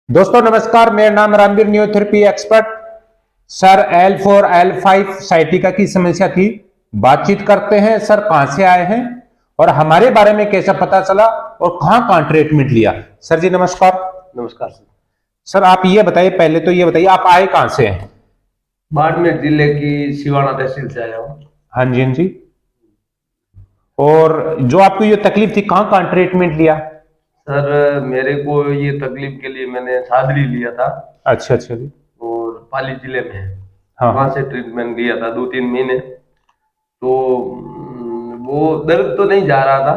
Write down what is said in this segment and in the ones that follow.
दोस्तों नमस्कार, मेरा नाम Ramveer, neurotherapy expert. Sir L4 L5 sciatica की समस्या थी। बातचीत करते हैं। सर कहां से आए हैं और हमारे बारे में कैसा पता चला और कहां ट्रीटमेंट लिया? सर जी नमस्कार। नमस्कार सर। सर आप ये बताइए, पहले तो ये बताइए आप आए कहां से हैं? बाड़मेर जिले की सिवाना तहसील से आया हूँ। हाँ जी, हाँ जी। और जो आपको ये तकलीफ थी, कहां ट्रीटमेंट लिया? सर मेरे को ये तकलीफ के लिए मैंने सादरी लिया था अच्छा अच्छा जी। और पाली जिले में है। हाँ वहां से ट्रीटमेंट लिया था 2-3 महीने। तो वो दर्द तो नहीं जा रहा था।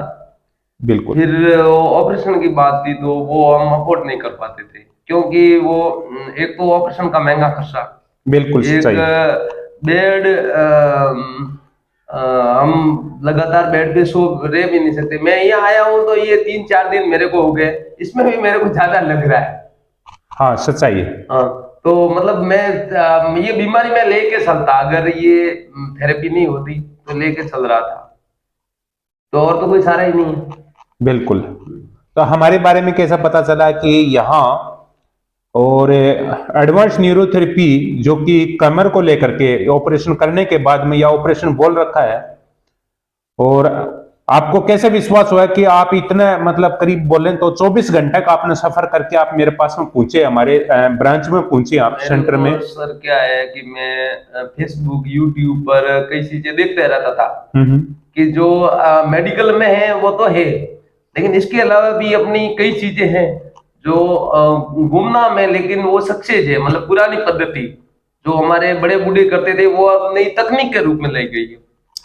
बिल्कुल फिर ऑपरेशन की बात थी तो वो हम अफोर्ड नहीं कर पाते थे, क्योंकि वो एक तो ऑपरेशन का महंगा खर्चा, बिल्कुल एक सही। बेड, हम लगातार बेड पे सो रह भी नहीं सकते। मैं यहाँ आया हूँ तो ये 3-4 दिन मेरे को हो गए, इसमें भी मेरे को ज्यादा लग रहा है। हाँ सच्चाई है। हाँ, तो मतलब मैं ये बीमारी मैं लेके चलता, अगर ये थेरेपी नहीं होती तो लेके चल रहा था, तो और तो कोई सहारा ही नहीं है। बिल्कुल। तो हमारे बारे में कैसा पता चला कि यहाँ और एडवांस न्यूरोथेरेपी जो कि कमर को लेकर के ऑपरेशन करने के बाद में या ऑपरेशन बोल रखा है, और आपको कैसे विश्वास हुआ कि आप इतना मतलब करीब बोलें तो 24 घंटे का आपने सफर करके आप मेरे पास में पहुंचे, हमारे ब्रांच में पहुंचे, आप सेंटर में? सर क्या है कि मैं फेसबुक यूट्यूब पर कई चीजें देखते रहता था कि जो मेडिकल में है वो तो है, लेकिन इसके अलावा भी अपनी कई चीजें हैं जो गुमनाम है, लेकिन वो सक्सेस है। मतलब पुरानी पद्धति जो हमारे बड़े बूढ़े करते थे वो अब नई तकनीक के रूप में लाई गई है।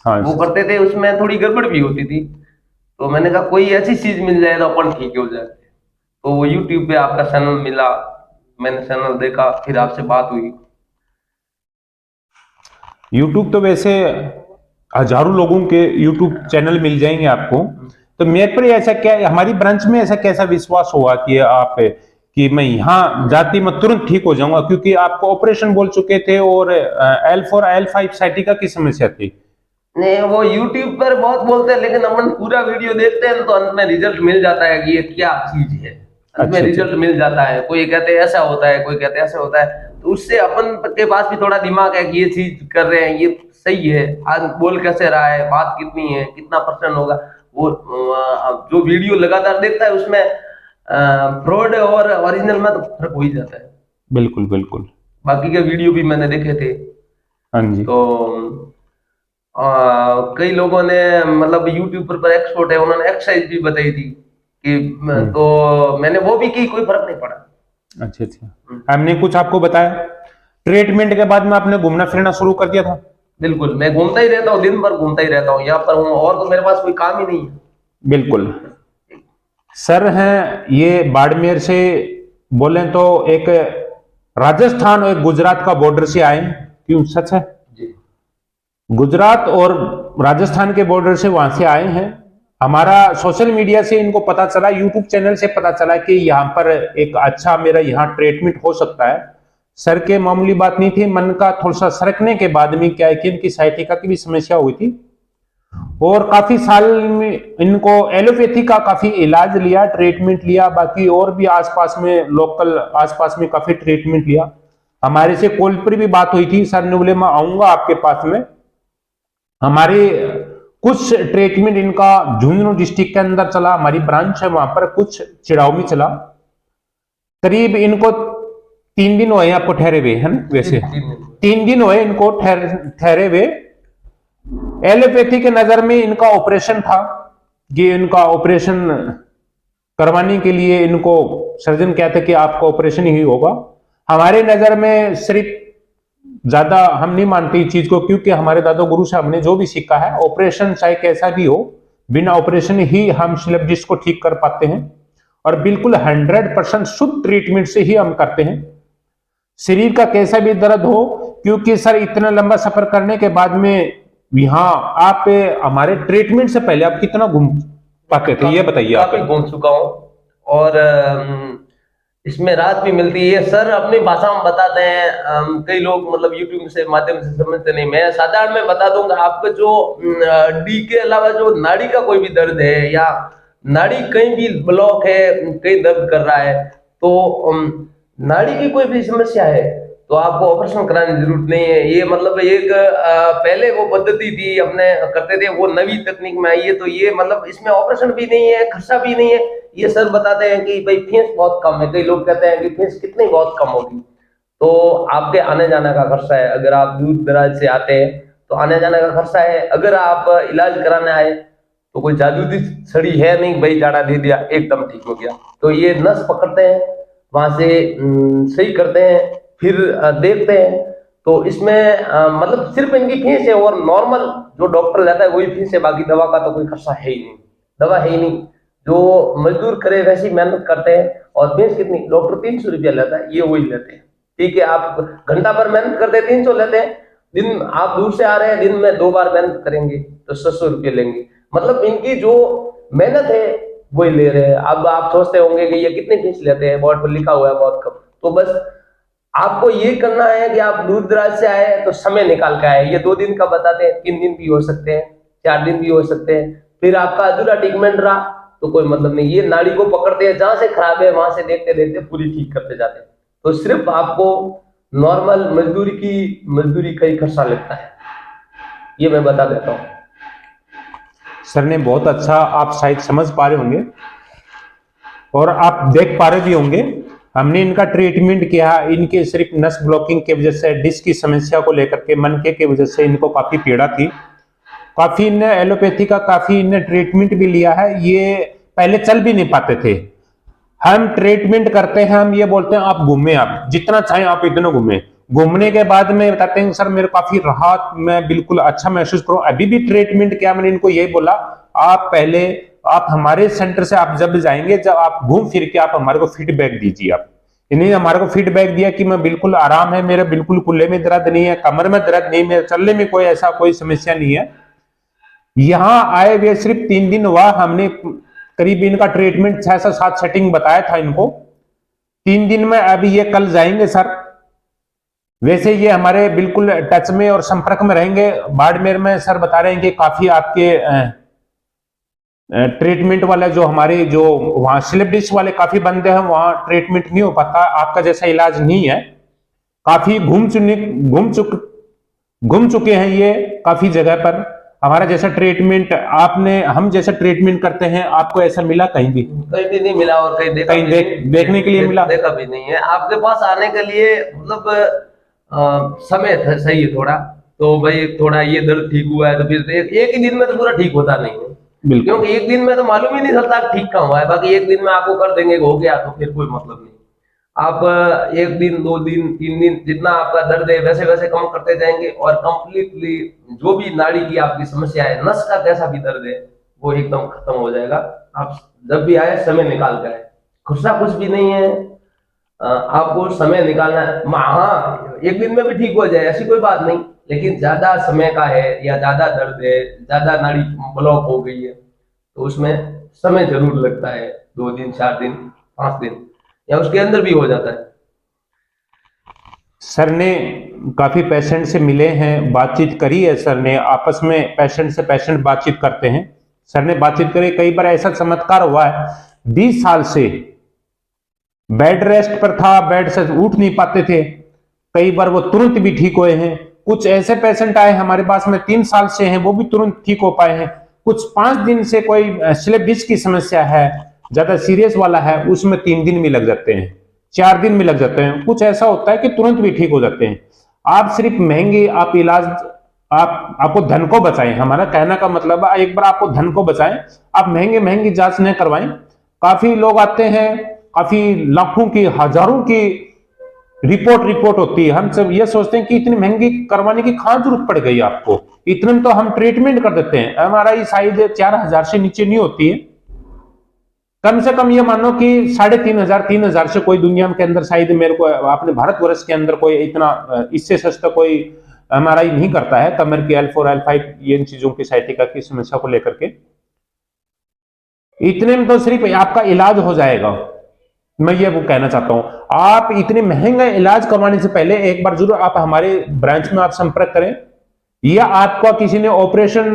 हाँ वो करते थे, उसमें थोड़ी गड़बड़ भी होती थी। तो मैंने कहा कोई ऐसी चीज मिल जाए तो अपन ठीक हो जाए। तो वो यूट्यूब पे आपका चैनल मिला, मैंने चैनल देखा, फिर आपसे बात हुई। यूट्यूब तो वैसे हजारों लोगों के यूट्यूब चैनल मिल जाएंगे आपको। तो मेरे पर ऐसा क्या, हमारी ब्रांच में ऐसा कैसा विश्वास हुआ कि आप कि मैं यहाँ जाती मैं तुरंत ठीक हो जाऊंगा, क्योंकि आपको ऑपरेशन बोल चुके थे और L4 L5 साइटिका की समस्या थी। नहीं, वो यूट्यूब पर बहुत बोलते हैं, लेकिन अपन पूरा वीडियो देखते हैं तो अंत में रिजल्ट मिल जाता है कि ये क्या चीज है। अंत में अच्छा अच्छा। रिजल्ट मिल जाता है, कोई कहते हैं ऐसा होता है, कोई कहते हैं ऐसा होता है। तो उससे अपन के पास भी थोड़ा दिमाग है कि ये चीज कर रहे हैं, ये सही है। आज बोल कैसे रहा है, बात कितनी है, कितना परसेंट होगा। वो जो वीडियो लगातार देखता है उसमें फ्रॉड और ओरिजिनल में तो फर्क हो ही जाता है। बिल्कुल बिल्कुल। बाकी के वीडियो भी मैंने देखे थे। हाँ जी। तो कई लोगों ने, मतलब यूट्यूब पर एक्सपर्ट है, उन्होंने एक्सरसाइज भी बताई थी कि तो मैंने वो भी की, कोई फर्क नहीं पड़ा। अच्छा अच्छा। हमने कुछ आपको बताया? ट्रीटमेंट के बाद में आपने घूमना फिरना शुरू कर दिया था? बिल्कुल, मैं घूमता ही रहता हूँ, दिन भर घूमता ही रहता हूँ, यहाँ पर हूँ और तो मेरे पास कोई काम ही नहीं है। बिल्कुल। सर हैं ये बाड़मेर से, बोलें तो एक राजस्थान और एक गुजरात का बॉर्डर से आए, क्यों सच है? जी। गुजरात और राजस्थान के बॉर्डर से वहां से आए हैं। हमारा सोशल मीडिया से इनको पता चला, यूट्यूब चैनल से पता चला कि यहाँ पर एक अच्छा मेरा यहाँ ट्रीटमेंट हो सकता है। सर के मामूली बात नहीं थी, मन का थोड़ा सा सरकने के बाद में क्या है कि इनकी साइटिका की भी समस्या हुई थी और काफी साल में इनको एलोपैथी का काफी इलाज लिया, ट्रीटमेंट लिया, बाकी और भी आसपास में लोकल आसपास में काफी ट्रीटमेंट लिया। हमारे से कॉल पर भी बात हुई थी, सर ने बोले मैं आऊंगा आपके पास में। हमारे कुछ ट्रीटमेंट इनका झुंझुनू डिस्ट्रिक्ट के अंदर चला, हमारी ब्रांच है वहां पर, कुछ चिड़ाव में चला। करीब इनको 3 दिन हुए आपको ठहरे हुए, है ना? वैसे 3 दिन हुए इनको ठहरे हुए। एलोपैथी के नजर में इनका ऑपरेशन था, ये इनका ऑपरेशन करवाने के लिए इनको सर्जन कहते कि आपका ऑपरेशन ही होगा। हमारे नजर में सिर्फ ज्यादा हम नहीं मानते इस चीज को, क्योंकि हमारे दादा गुरु से हमने जो भी सीखा है, ऑपरेशन चाहे कैसा भी हो, बिना ऑपरेशन ही हम सिलेब्स को ठीक कर पाते हैं और बिल्कुल 100% शुद्ध ट्रीटमेंट से ही हम करते हैं। शरीर का कैसा भी दर्द हो, क्योंकि सर इतना लंबा सफर करने के बाद में यहाँ आप हमारे ट्रीटमेंट से पहले आप कितना घूम पाते थे, ये बताइए आप। काफी घूम चुका हूँ और इसमें राहत भी मिलती है। सर अपनी भाषा में बताते हैं, कई लोग मतलब यूट्यूब से माध्यम से समझते नहीं। मैं साधारण में बता दूंगा आपको, जो डी के अलावा जो नाड़ी का कोई भी दर्द है या नाड़ी कहीं भी ब्लॉक है, कहीं दर्द कर रहा है, तो नाड़ी की कोई भी समस्या है तो आपको ऑपरेशन कराने की जरूरत नहीं है। ये मतलब एक पहले वो पद्धति थी अपने करते थे, वो नवी तकनीक में आई है, तो ये मतलब इसमें ऑपरेशन भी नहीं है, खर्चा भी नहीं है। ये सर बताते हैं कि भाई फीस बहुत कम है, कई लोग कहते हैं कि फीस कितनी बहुत कम होगी, तो आपके आने जाने का खर्चा है, अगर आप दूर दराज से आते हैं तो आने जाने का खर्चा है। अगर आप इलाज कराने आए तो कोई जादू छड़ी है नहीं, भाई जाड़ा दे दिया एकदम ठीक हो गया। तो ये नस पकड़ते हैं, वहां से सही करते हैं, फिर देखते हैं। तो इसमें मतलब सिर्फ इनकी फीस है, और नॉर्मल जो डॉक्टर लेता है वही फीस है, बाकी दवा का तो कोई खर्चा है ही नहीं, दवा है ही नहीं। जो मजदूर करे वैसी मेहनत करते हैं, और फीस कितनी, डॉक्टर 300 रुपया लेता है, ये वही लेते हैं। ठीक है, आप घंटा भर मेहनत करते हैं 300 लेते हैं, दिन आप दूर से आ रहे हैं, दिन में 2 बार मेहनत करेंगे तो 600 रुपये लेंगे। मतलब इनकी जो मेहनत है वही ले रहे हैं। अब आप सोचते होंगे कि ये कितनी फीस लेते हैं, बोर्ड पर लिखा हुआ है बहुत कम। तो बस आपको ये करना है कि आप दूर दराज से आए तो समय निकाल के आए। ये 2 दिन का बताते हैं, 3 दिन भी हो सकते हैं, 4 दिन भी हो सकते हैं। फिर आपका अधूरा ट्रीटमेंट रहा तो कोई मतलब नहीं। ये नाड़ी को पकड़ते हैं, जहां से खराब है वहां से देखते देखते पूरी ठीक करते जाते हैं। तो सिर्फ आपको नॉर्मल मजदूरी का ही खर्चा लगता है, ये मैं बता देता हूँ। सर ने बहुत अच्छा, आप शायद समझ पा रहे होंगे और आप देख पा रहे भी होंगे। हमने इनका ट्रीटमेंट किया, इनके सिर्फ नस ब्लॉकिंग की वजह से, डिस्क की समस्या को लेकर के, मनके की वजह से इनको काफी पीड़ा थी। काफी इनने एलोपैथी का काफी इनने ट्रीटमेंट भी लिया है। ये पहले चल भी नहीं पाते थे। हम ट्रीटमेंट करते हैं, हम ये बोलते हैं आप घूमे, आप जितना चाहें आप इतना घूमे। घूमने के बाद में बताते हैं सर मेरे काफी राहत, मैं बिल्कुल अच्छा महसूस करूं। अभी भी ट्रीटमेंट किया, मैंने इनको यही बोला आप पहले आप हमारे सेंटर से आप जब जाएंगे, जब आप घूम फिर के आप हमारे को फीडबैक दीजिए। आप इन्हें हमारे को फीडबैक दिया कि मैं बिल्कुल आराम है, मेरे बिल्कुल कुल्ले में दर्द नहीं है, कमर में दर्द नहीं, मेरे चलने में कोई ऐसा कोई समस्या नहीं है। यहाँ आए हुए सिर्फ 3 दिन हुआ, हमने करीब इनका ट्रीटमेंट 6 से 7 सेटिंग बताया था इनको 3 दिन में। अभी ये कल जाएंगे सर। वैसे ये हमारे बिल्कुल टच में और संपर्क में रहेंगे। बाड़मेर में सर बता रहे हैं कि काफी आपके ट्रीटमेंट वाला जो हमारे जो वहां स्लिप डिस्क वाले काफी बंदे हैं, वहां ट्रीटमेंट नहीं हो पाता, आपका जैसा इलाज नहीं है। काफी घूम चुके हैं ये काफी जगह पर। हमारा जैसा ट्रीटमेंट आपने, हम जैसा ट्रीटमेंट करते हैं, आपको ऐसा मिला कहीं भी नहीं मिला, और कहीं देखने के लिए मिला, देखा भी नहीं है। आपके पास आने के लिए मतलब समय सही है थोड़ा, तो भाई थोड़ा ये दर्द ठीक हुआ है तो फिर एक ही दिन में तो पूरा ठीक होता नहीं है, क्योंकि एक दिन में तो मालूम ही नहीं चलता ठीक कहाँ हुआ है। बाकी एक दिन में आपको कर देंगे हो गया तो फिर कोई मतलब नहीं। आप 1 दिन 2 दिन 3 दिन जितना आपका दर्द है वैसे वैसे कम करते जाएंगे, और कंप्लीटली जो भी नाड़ी की आपकी समस्या है, नस का जैसा भी दर्द है वो एकदम खत्म हो जाएगा। आप जब भी आए समय निकाल कर आए, खुशा कुछ भी नहीं है, आपको समय निकालना है। हाँ, 1 दिन में भी ठीक हो जाए ऐसी कोई बात नहीं, लेकिन ज्यादा समय का है या ज्यादा दर्द है, ज्यादा नाड़ी ब्लॉक हो गई है तो उसमें समय जरूर लगता है, 2 दिन 4 दिन 5 दिन या उसके अंदर भी हो जाता है। सर ने काफी पेशेंट से मिले हैं, बातचीत करी है सर ने, आपस में पेशेंट से पेशेंट बातचीत करते हैं। सर ने बातचीत करी, कई बार ऐसा चमत्कार हुआ है 20 साल से बेड रेस्ट पर था, बेड से उठ नहीं पाते थे, कई बार वो तुरंत भी ठीक हुए हैं। कुछ ऐसे पेशेंट आए हमारे पास में 3 साल से हैं, वो भी तुरंत ठीक हो पाए हैं। कुछ 5 दिन से कोई स्लिप डिस्क की समस्या है, ज्यादा सीरियस वाला है, उसमें 3 दिन भी लग जाते हैं, 4 दिन भी लग जाते हैं। कुछ ऐसा होता है कि तुरंत भी ठीक हो जाते हैं। आप सिर्फ महंगे आप इलाज, आपको धन को बचाएं, हमारा कहना का मतलब है एक बार आपको धन को बचाएं, आप महंगी जांच न करवाएं। काफी लोग आते हैं, काफी लाखों की हजारों की रिपोर्ट होती है। हम सब ये सोचते हैं कि इतनी महंगी करवाने की कहां जरूरत पड़ गई आपको, इतने में तो हम ट्रीटमेंट कर देते हैं। हमारा शायद 4000 से नीचे नहीं होती है, कम से कम ये मानो कि 3500-3000 से कोई दुनिया के अंदर शायद मेरे को अपने भारतवर्ष के अंदर कोई इतना इससे सस्ता कोई एमआरआई नहीं करता है कमर की L4 L5 ये इन चीजों की साइटिका की समस्या को लेकर के। इतने में तो सिर्फ आपका इलाज हो जाएगा। मैं ये वो कहना चाहता हूं, आप इतने महंगा इलाज करवाने से पहले एक बार जरूर आप हमारे ब्रांच में आप संपर्क करें, या आपका किसी ने ऑपरेशन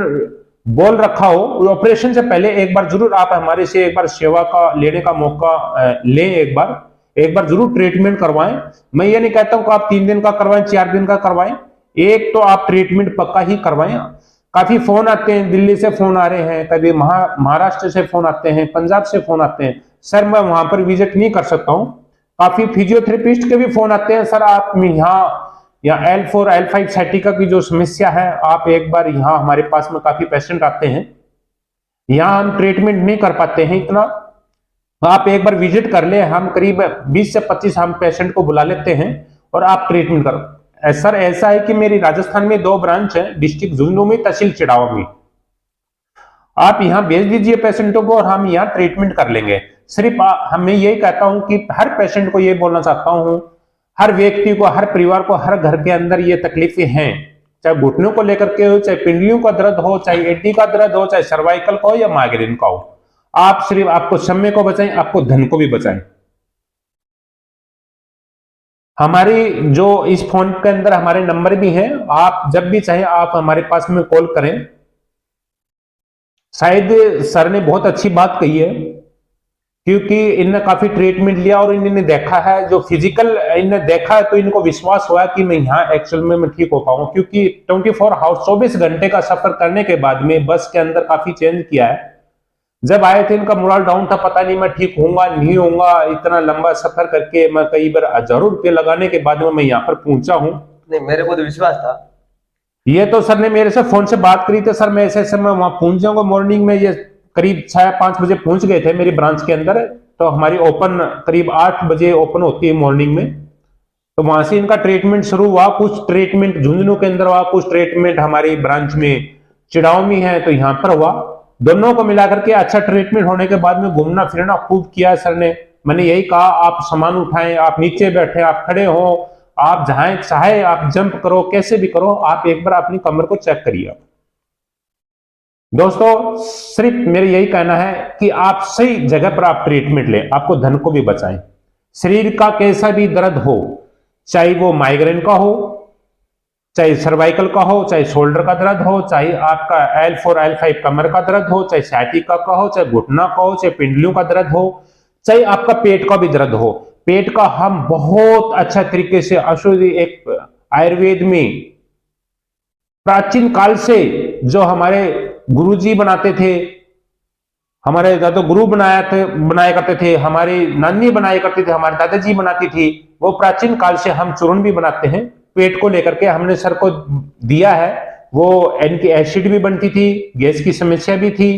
बोल रखा हो, ऑपरेशन से पहले एक बार जरूर आप हमारे से एक बार सेवा का लेने का मौका लें। एक बार एक बार जरूर ट्रीटमेंट करवाएं। मैं ये नहीं कहता हूं कि आप 3 दिन का करवाएं, 4 दिन का करवाएं, एक तो आप ट्रीटमेंट पक्का ही करवाएं। काफी फोन आते हैं, दिल्ली से फोन आ रहे हैं, कभी महाराष्ट्र से फोन आते हैं, पंजाब से फोन आते हैं, सर मैं वहां पर विजिट नहीं कर सकता हूं। काफी फिजियोथेरेपिस्ट के भी फोन आते हैं, सर आप यहाँ L4 L5 साइटिका की जो समस्या है, आप एक बार यहाँ हमारे पास में काफी पेशेंट आते हैं, यहाँ हम ट्रीटमेंट नहीं कर पाते हैं इतना, आप एक बार विजिट कर ले। हम करीब 20 से 25 हम पेशेंट को बुला लेते हैं और आप ट्रीटमेंट करो। सर ऐसा है कि मेरी राजस्थान में 2 ब्रांच है, डिस्ट्रिक्ट झुंझुनू में, तहसील चिड़ावा में। आप यहाँ भेज दीजिए पेशेंटों को और हम यहाँ ट्रीटमेंट कर लेंगे। सिर्फ मैं यही कहता हूं कि हर पेशेंट को ये बोलना चाहता हूं, हर व्यक्ति को, हर परिवार को, हर घर के अंदर ये तकलीफें हैं, चाहे घुटनों को लेकर के हो, चाहे पिंडलियों का दर्द हो, चाहे एडी का दर्द हो, चाहे सर्वाइकल का हो या माइग्रेन का हो। आप सिर्फ आपको समय को बचाएं, आपको धन को भी बचाएं। हमारी जो इस फोन के अंदर हमारे नंबर भी हैं, आप जब भी चाहे आप हमारे पास में कॉल करें। शायद सर ने बहुत अच्छी बात कही है, क्योंकि इनने काफी ट्रीटमेंट लिया और इन्होंने देखा है, जो फिजिकल इन्हें देखा है, तो इनको विश्वास हुआ कि मैं यहाँ एक्चुअल में मैं ठीक हो पाऊंगा। क्योंकि 24 आवर्स 24 घंटे का सफर करने के बाद में बस के अंदर काफी चेंज किया है। जब आए थे इनका मोरल डाउन था, पता नहीं मैं ठीक होऊंगा नहीं होऊंगा, इतना लंबा सफर करके मैं कई बार हजारों रुपये लगाने के बाद में मैं यहाँ पर पहुंचा हूँ। नहीं, मेरे को तो विश्वास था। ये तो सर ने मेरे से फोन से बात करी थी, सर मैं ऐसे मैं वहां पहुंच जाऊंगा मॉर्निंग में। ये करीब 5 बजे पहुंच गए थे मेरी ब्रांच के अंदर, तो हमारी ओपन करीब 8 बजे ओपन होती है मॉर्निंग में। तो वहां से इनका ट्रीटमेंट शुरू हुआ, कुछ ट्रीटमेंट झुंझुनू के अंदर हुआ, कुछ ट्रीटमेंट हमारी ब्रांच में चिड़ाव में है तो यहाँ पर हुआ। दोनों को मिलाकर के अच्छा ट्रीटमेंट होने के बाद में घूमना फिरना खूब किया सर ने। मैंने यही कहा, आप सामान उठाएं, आप नीचे बैठे, आप खड़े हो, आप जहां चाहे आप जंप करो, कैसे भी करो, आप एक बार अपनी कमर को चेक करिए। दोस्तों सिर्फ मेरा यही कहना है कि आप सही जगह पर आप ट्रीटमेंट लें, आपको धन को भी बचाएं। शरीर का कैसा भी दर्द हो, चाहे वो माइग्रेन का हो, चाहे सर्वाइकल का हो, चाहे शोल्डर का दर्द हो, चाहे आपका L4 L5 कमर का दर्द हो, चाहे साइटिका का हो, चाहे घुटना का हो, चाहे पिंडलियों का दर्द हो, चाहे आपका पेट का भी दर्द हो। पेट का हम बहुत अच्छा तरीके से औषधि, एक आयुर्वेद में प्राचीन काल से जो हमारे गुरुजी बनाते थे, हमारे दादा गुरु बनाया करते थे, हमारी नानी बनाया करते थे, हमारे दादाजी बनाती थी, वो प्राचीन काल से हम चूर्ण भी बनाते हैं पेट को लेकर के। हमने सर को दिया है, वो इनकी एसिड भी बनती थी, गैस की समस्या भी थी,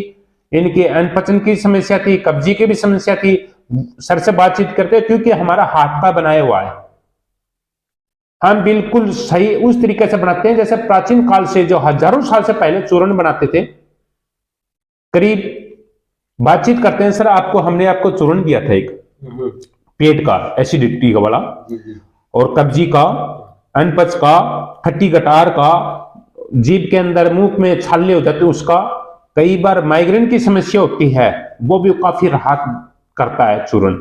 इनकी अनपचन की समस्या थी, कब्जी की भी समस्या थी। सर से बातचीत करते हैं, क्योंकि हमारा हाथ का बनाया हुआ है, हम बिल्कुल सही उस तरीके से बनाते हैं जैसे प्राचीन काल से, जो हजारों साल से पहले चूर्ण बनाते थे। करीब बातचीत करते हैं, सर आपको हमने आपको चूर्ण दिया था एक पेट का, एसिडिटी का वाला, और कब्जी का, अनपच का, खट्टी गटार का, जीभ के अंदर मुंह में छाले हो जाते उसका, कई बार माइग्रेन की समस्या होती है, वो भी काफी राहत करता है चूर्ण।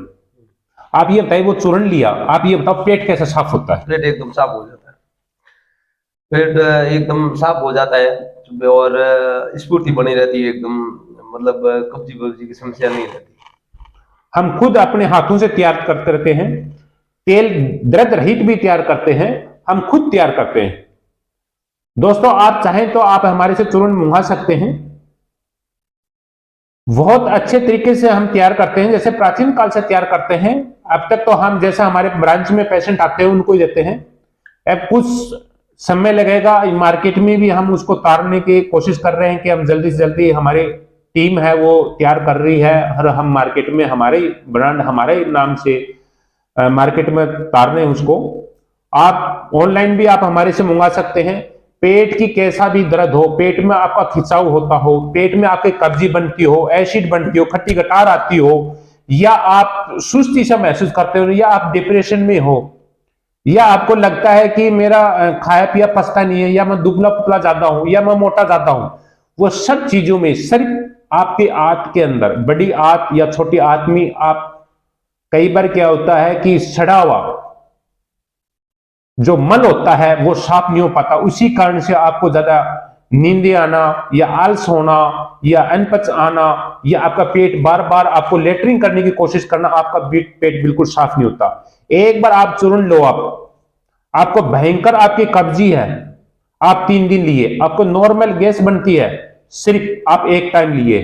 आप ये बताइए, वो चूर्ण लिया, आप ये बताओ पेट कैसे साफ होता है? पेट एकदम साफ हो जाता है, पेट एकदम साफ हो जाता है और स्फूर्ति बनी रहती है एकदम, मतलब कब्जी वब्जी की समस्या नहीं रहती। हम खुद अपने हाथों से तैयार करते रहते हैं, तेल दर्द रहित भी तैयार करते हैं, हम खुद तैयार करते हैं। दोस्तों आप चाहें तो आप हमारे से चूर्ण मंगा सकते हैं, बहुत अच्छे तरीके से हम तैयार करते हैं, जैसे प्राचीन काल से तैयार करते हैं। अब तक तो हम जैसे हमारे ब्रांच में पेशेंट आते हैं उनको ही देते हैं, अब कुछ समय लगेगा, मार्केट में भी हम उसको तारने की कोशिश कर रहे हैं कि हम जल्दी से जल्दी, हमारी टीम है वो तैयार कर रही है, हर हम मार्केट में हमारे ब्रांड हमारे नाम से मार्केट में तार रहे हैं उसको। आप ऑनलाइन भी आप हमारे से मंगा सकते हैं। पेट की कैसा भी दर्द हो, पेट में आपका खिंचाव होता हो, पेट में आपके कब्जी बनती हो, एसिड बनती हो, खट्टी गटार आती हो, या आप सुस्ती से महसूस करते हो, या आप डिप्रेशन में हो, या आपको लगता है कि मेरा खाया पिया पचता नहीं है, या मैं दुबला पुतला ज्यादा हूं, या मैं मोटा ज्यादा हूं, वो सब चीजों में सिर्फ आपके आंत के अंदर, बड़ी आंत या छोटी आंत में, आप कई बार क्या होता है कि सड़ा हुआ जो मल होता है वो साफ नहीं हो पाता, उसी कारण से आपको ज्यादा नींद आना या आलस होना या अनपच आना या आपका पेट बार बार आपको लेटरिंग करने की कोशिश करना, आपका पेट बिल्कुल साफ नहीं होता। एक बार आप चूर्ण लो, आपको भयंकर आपकी कब्जी है, आप 3 दिन लिए, आपको नॉर्मल गैस बनती है, सिर्फ आप एक टाइम लिए,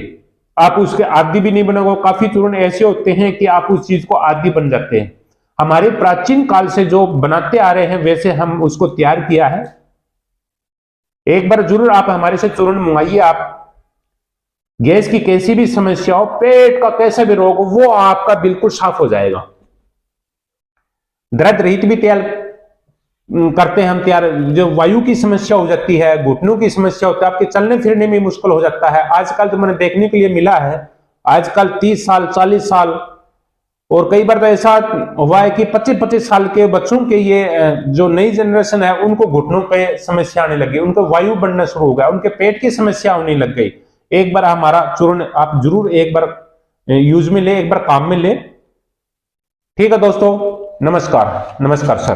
आप उसके आदी भी नहीं बनोगे। काफी चूर्ण ऐसे होते हैं कि आप उस चीज को आदी बन जाते हैं। हमारे प्राचीन काल से जो बनाते आ रहे हैं वैसे हम उसको तैयार किया है। एक बार जरूर आप हमारे से चूर्ण मंगाइए। आप गैस की कैसी भी समस्या हो, पेट का कैसा भी रोग हो, वो आपका बिल्कुल साफ हो जाएगा। दर्द रहित भी तैयार करते हैं हम तैयार। जो वायु की समस्या हो जाती है, घुटनों की समस्या होती है, आपके चलने फिरने में मुश्किल हो जाता है। आजकल तो मैंने देखने के लिए मिला है, आजकल 30 साल 40 साल और कई बार तो ऐसा हुआ है कि 25-25 साल के बच्चों के, ये जो नई जनरेशन है, उनको घुटनों पे समस्या आने लगी, उनको वायु बढ़ना शुरू हो गया, उनके पेट की समस्या होने लग गई। एक बार हमारा चूर्ण आप जरूर एक बार यूज में ले, एक बार काम में ले। ठीक है दोस्तों, नमस्कार। नमस्कार सर।